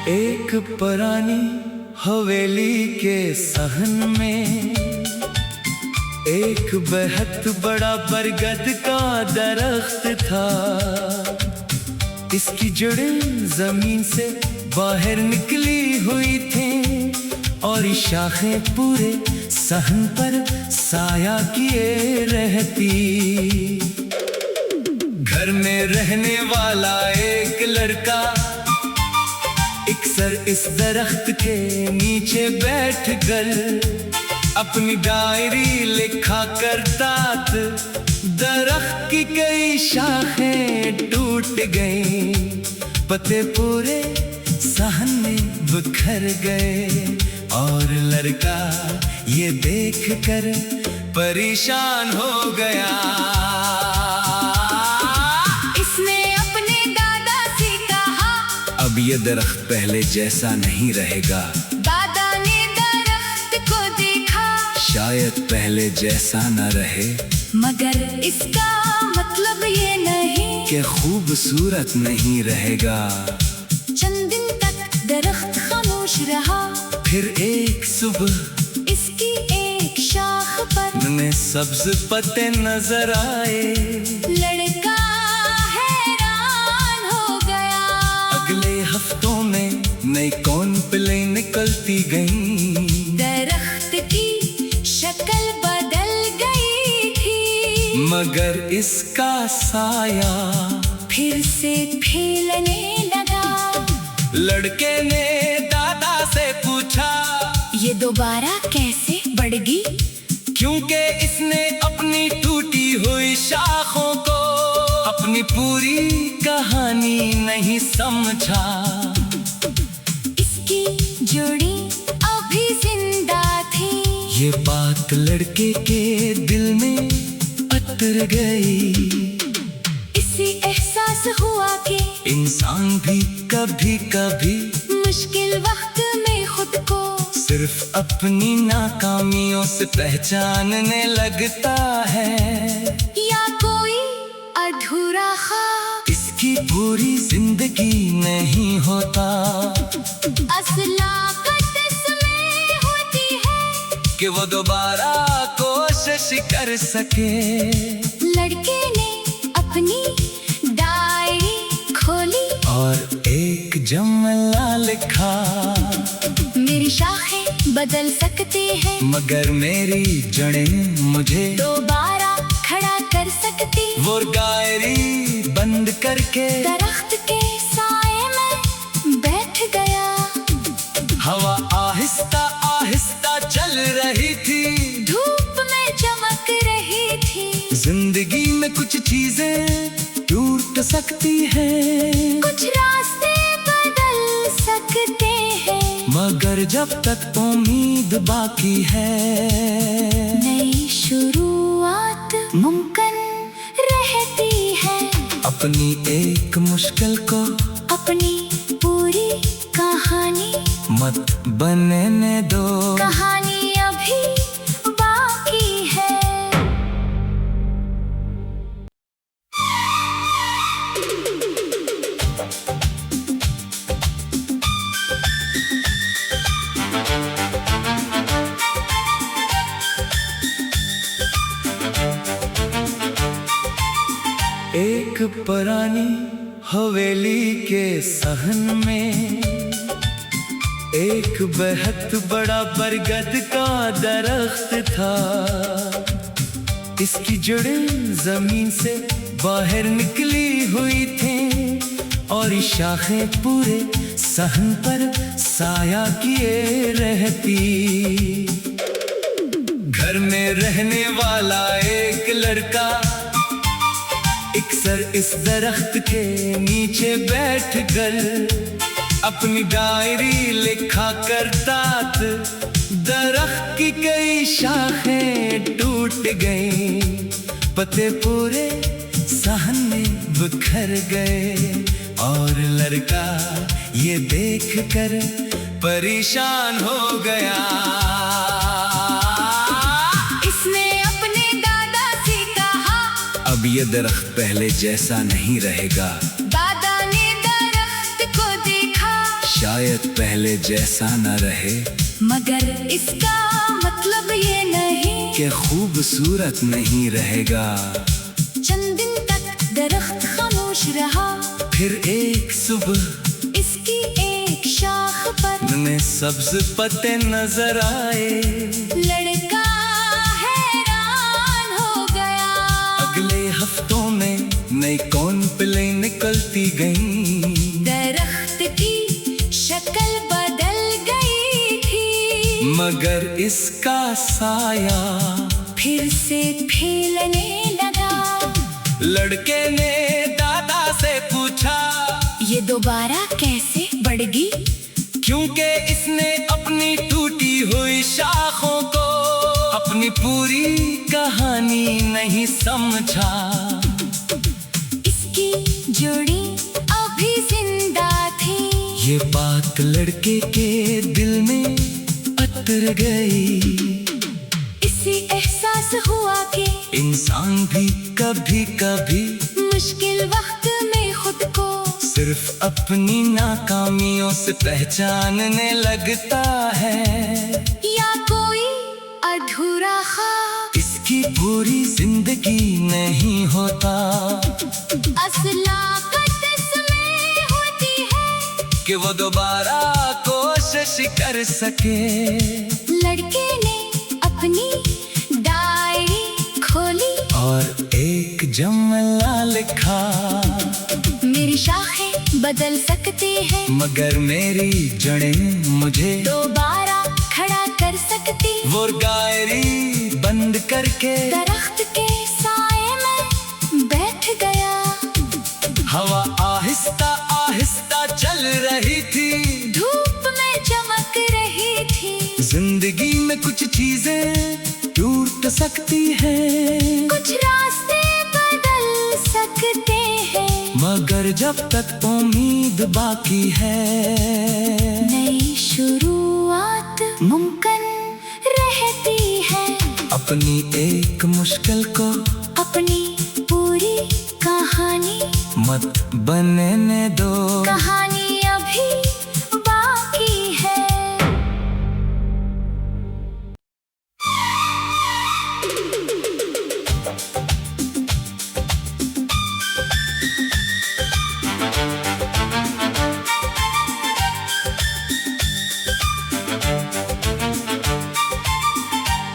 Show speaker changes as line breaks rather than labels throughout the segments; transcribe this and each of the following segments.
एक पुरानी हवेली के सहन में एक बेहद बड़ा बरगद का दरख्त था। इसकी जड़ें जमीन से बाहर निकली हुई थी और शाखें पूरे सहन पर साया किए रहती। घर में रहने वाला एक लड़का अक्सर इस दरख्त के नीचे बैठ कर अपनी डायरी लिखा करता था। दरख्त की कई शाखें टूट गईं, पत्ते पूरे सहन में बिखर गए और लड़का ये देखकर परेशान हो गया।
इसने अपने दादा से कहा,
अब ये दरख्त पहले जैसा नहीं रहेगा।
दादा ने दरख्त को देखा,
शायद पहले जैसा न रहे,
मगर इसका मतलब ये नहीं
कि खूबसूरत नहीं रहेगा।
चंद दिन तक दरख्त खामोश रहा।
फिर एक सुबह
इसकी एक शाख पर
में सब्ज पत्ते नजर आए।
लड़का हैरान हो गया।
अगले हफ्तों में नई कौन पिले निकलती गईं।
दरख्त की शक्ल बदल गई थी,
मगर इसका साया
फिर से फैलने लगा।
लड़के ने दादा से पूछा,
ये दोबारा कैसे बढ़ेगी?
क्योंकि इसने अपनी टूटी हुई शाखों को अपनी पूरी कहानी नहीं समझा।
इसकी जोड़ी अभी जिंदा थी।
ये बात लड़के के दिल में उतर गई।
इसे एहसास हुआ कि
इंसान भी कभी कभी
मुश्किल वक्त में खुद को
सिर्फ अपनी नाकामियों से पहचानने लगता है।
या कोई अधूरा ख्वाब
इसकी पूरी जिंदगी नहीं होता।
असलाकत इसमें होती है
कि वो दोबारा कोशिश कर सके।
लड़के ने अपनी डायरी खोली
और एक जुमला लिखा,
मेरी शाखें बदल सकती हैं,
मगर मेरी जड़ें मुझे
दोबारा खड़ा कर सकती।
वो डायरी बंद करके
दरख्त के साए में बैठ गया।
हवा आहिस्ता आहिस्ता चल रही थी,
धूप में चमक रही थी।
जिंदगी में कुछ चीजें टूट सकती हैं,
कुछ रास्ते बदल सकते हैं,
मगर जब तक उम्मीद बाकी है,
नई शुरुआत मुमकिन रहती है।
अपनी एक मुश्किल को
अपनी पूरी कहानी
मत बनने दो।
कहानी अभी बाकी है।
एक पुरानी हवेली के सहन में एक बेहद बड़ा बरगद का दरख्त था। इसकी जड़ें जमीन से बाहर निकली हुई थी और शाखें पूरे सहन पर साया किए रहती। घर में रहने वाला एक लड़का अक्सर इस दरख्त के नीचे बैठ कर अपनी डायरी लिखा करता था। दरख्त की कई शाखें टूट गईं, पत्ते पूरे सहन में बिखर गए और लड़का ये देखकर परेशान हो गया।
इसने अपने दादा से कहा,
अब ये दरख्त पहले जैसा नहीं रहेगा।
दादा ने दरख्त को देखा,
शायद पहले जैसा न रहे,
मगर इसका मतलब ये नहीं
कि खूबसूरत नहीं रहेगा।
चंद दिन तक दरख्त खामोश रहा,
फिर एक सुबह
इसकी एक शाख पर
में सब्ज पत्ते नजर आए।
लड़का हैरान हो गया।
अगले हफ्तों में नई कॉर्नफ्लेक्स निकलती गईं,
दरख्त की शक्ल बदल गई थी,
मगर इसका साया
फिर से फैलने लगा।
लड़के ने दादा से पूछा,
ये दोबारा कैसे बढ़गी?
क्योंकि इसने अपनी टूटी हुई शाखों को अपनी पूरी कहानी नहीं समझा।
इसकी जोड़ी अभी जिंदा थी।
ये बात लड़के के दिल में उतर गई।
इसे एहसास हुआ कि
इंसान भी कभी कभी
मुश्किल वक्त में खुद को
सिर्फ अपनी नाकामियों से पहचानने लगता है।
या कोई अधूरा ख्वाब
इसकी पूरी जिंदगी नहीं होता
असलाकत इसमें होती है
कि वो दोबारा कोशिश कर सके।
लड़के ने अपनी डायरी खोली
और एक जुमला लिखा,
मेरी शाखें बदल सकती हैं,
मगर मेरी जड़ें मुझे
दोबारा खड़ा कर सकती।
वो डायरी बंद करके
दरख्त के साए में बैठ गया।
हवा आहिस्ता आहिस्ता चल रही थी,
धूप में चमक रही थी।
जिंदगी में कुछ चीजें टूट सकती हैं,
कुछ रास्ते बदल सकते हैं,
मगर जब तक उम्मीद बाकी है,
नई शुरुआत मुमकिन रहती है।
अपनी एक मुश्किल को
अपनी पूरी कहानी,
मत बनने दो।
कहानी अभी बाकी है।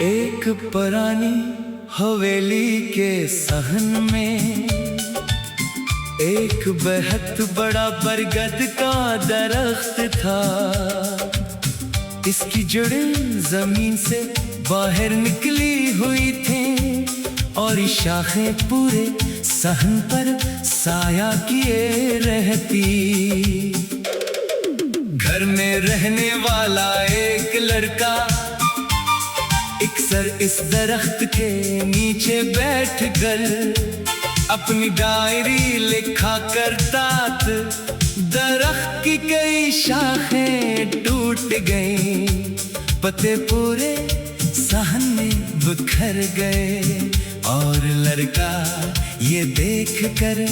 एक पुरानी हवेली के सहन में एक बेहद बड़ा बरगद का दरख्त था। इसकी जड़ें जमीन से बाहर निकली हुई थी और शाखें पूरे सहन पर साया किए रहती। घर में रहने वाला एक लड़का अक्सर इस दरख्त के नीचे बैठ कर अपनी डायरी लिखा करता था। दरख्त की कई शाखें टूट गईं, पत्ते पूरे सहन में बिखर गए और लड़का ये देखकर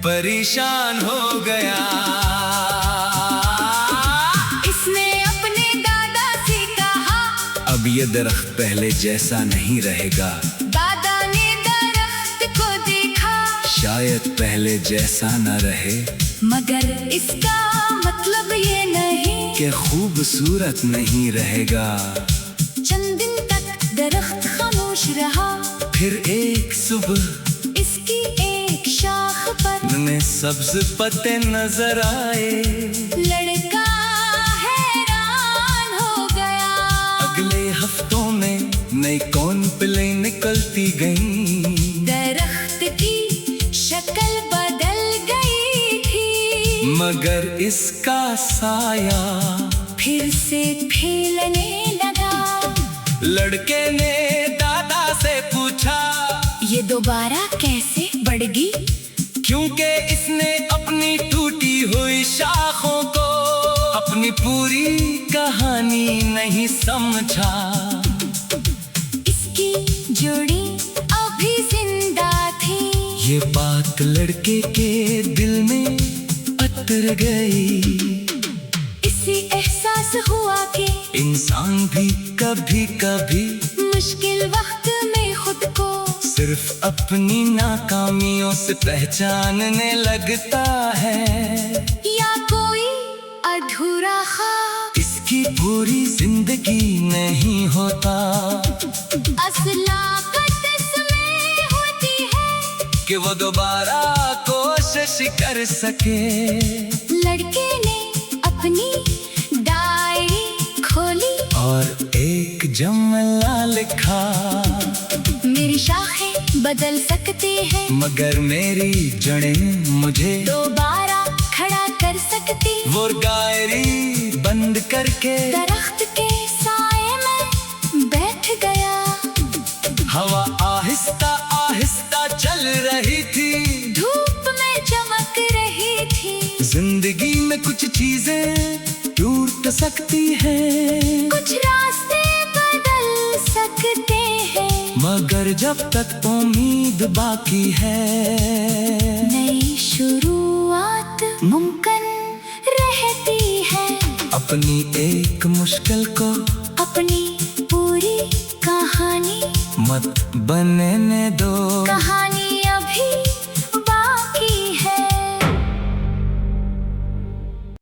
परेशान हो गया।
इसने अपने दादा से कहा,
अब ये दरख्त पहले जैसा नहीं रहेगा।
दादा ने दरख्त को देखा,
शायद पहले जैसा न रहे,
मगर इसका मतलब ये नहीं
कि खूबसूरत नहीं रहेगा।
चंद दिन तक दरख्त खामोश रहा,
फिर एक सुबह
इसकी एक शाख पर
में सब्ज पत्ते नजर आए।
लड़का हैरान हो गया।
अगले हफ्तों में नई कॉर्नफ्लेक्स निकलती गईं,
दरख्त की शक्ल बदल गई थी,
मगर इसका साया
फिर से फैलने लगा।
लड़के ने दादा से पूछा,
ये दोबारा कैसे बढ़गी?
क्योंकि इसने अपनी टूटी हुई शाखों को अपनी अपनी पूरी कहानी नहीं समझा।
इसकी जोड़ी अभी जिंदा थी।
ये बात लड़के के दिल में उतर गई।
इसी एहसास हुआ कि
इंसान भी कभी कभी
मुश्किल वक्त में खुद को
सिर्फ अपनी नाकामियों से पहचानने लगता है।
या कोई अधूरा ख्वाब
इसकी पूरी जिंदगी नहीं होता।
असलाकत इसमें होती है
कि वो दोबारा कोशिश कर सके।
लड़के ने अपनी डायरी खोली
और एक जुमला लिखा,
मेरी शाखें बदल सकती है
मगर मेरी जड़ें मुझे
दोबारा खड़ा कर सकती।
वो डायरी बंद करके
दरख्त के साए में बैठ गया।
हवा आहिस्ता आहिस्ता चल रही थी।
धूप में चमक रही थी।
जिंदगी में कुछ चीजें टूट सकती हैं,
कुछ रास्ते बदल सकते हैं,
मगर जब तक उम्मीद बाकी है
नई शुरुआत मुमकिन रहती है।
अपनी एक मुश्किल को
अपनी पूरी कहानी
मत बनने दो।
कहानी अभी